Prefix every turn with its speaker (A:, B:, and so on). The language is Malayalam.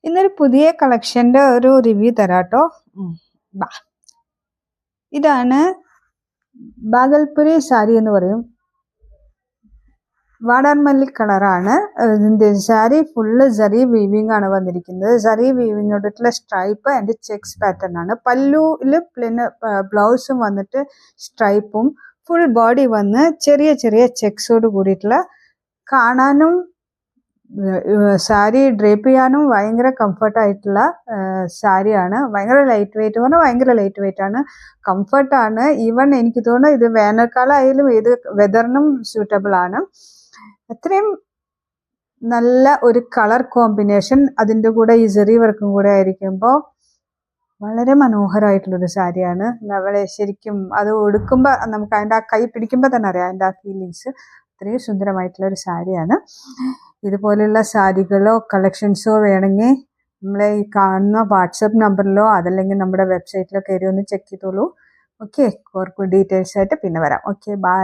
A: ഇന്നൊരു പുതിയ കളക്ഷൻ്റെ ഒരു റിവ്യൂ തരാട്ടോ. ബാ ഇതാണ് ബാഗൽപുരി സാരി എന്ന് പറയും. വാടാർമല്ലി കളറാണ് ഇതിൻ്റെ സാരി. ഫുള്ള് സറി വീവിംഗ് ആണ് വന്നിരിക്കുന്നത്. സറി വീവിങ്ങോട്ടുള്ള സ്ട്രൈപ്പ് ആൻഡ് ചെക്സ് പാറ്റേൺ ആണ്. പല്ലുവിൽ പിന്നെ ബ്ലൗസും വന്നിട്ട് സ്ട്രൈപ്പും, ഫുൾ ബോഡി വന്ന് ചെറിയ ചെറിയ ചെക്സോട് കൂടിയിട്ടുള്ള, കാണാനും സാരി ഡ്രേപ്പ് ചെയ്യാനും ഭയങ്കര കംഫർട്ടായിട്ടുള്ള സാരിയാണ്. ഭയങ്കര ലൈറ്റ് വെയിറ്റ് പറഞ്ഞാൽ ഭയങ്കര ലൈറ്റ് വെയിറ്റ് ആണ്, കംഫർട്ടാണ്. ഈവൻ എനിക്ക് തോന്നുന്നു ഇത് വേനൽക്കാലം ആയാലും ഏത് വെതറിനും സ്യൂട്ടബിൾ ആണ്. അത്രയും നല്ല ഒരു കളർ കോമ്പിനേഷൻ അതിൻ്റെ കൂടെ ഈ സെറി വർക്കും കൂടെ ആയിരിക്കുമ്പോൾ വളരെ മനോഹരമായിട്ടുള്ളൊരു സാരിയാണ്. നമ്മളെ ശരിക്കും അത് ഉടുക്കുമ്പോൾ നമുക്ക് അതിൻ്റെ ആ കൈ പിടിക്കുമ്പോൾ തന്നെ അറിയാം അതിൻ്റെ ആ ഫീലിങ്സ്. അത്രയും സുന്ദരമായിട്ടുള്ളൊരു സാരിയാണ്. ഇതുപോലെയുള്ള സാരികളോ കളക്ഷൻസോ വേണമെങ്കിൽ നമ്മളെ ഈ കാണുന്ന വാട്സപ്പ് നമ്പറിലോ അതല്ലെങ്കിൽ നമ്മുടെ വെബ്സൈറ്റിലോ കയറി ഒന്ന് ചെക്ക് ചെയ്തോളൂ. ഓക്കെ, കുറച്ച് ഡീറ്റെയിൽസ് ആയിട്ട് പിന്നെ വരാം. Okay, by.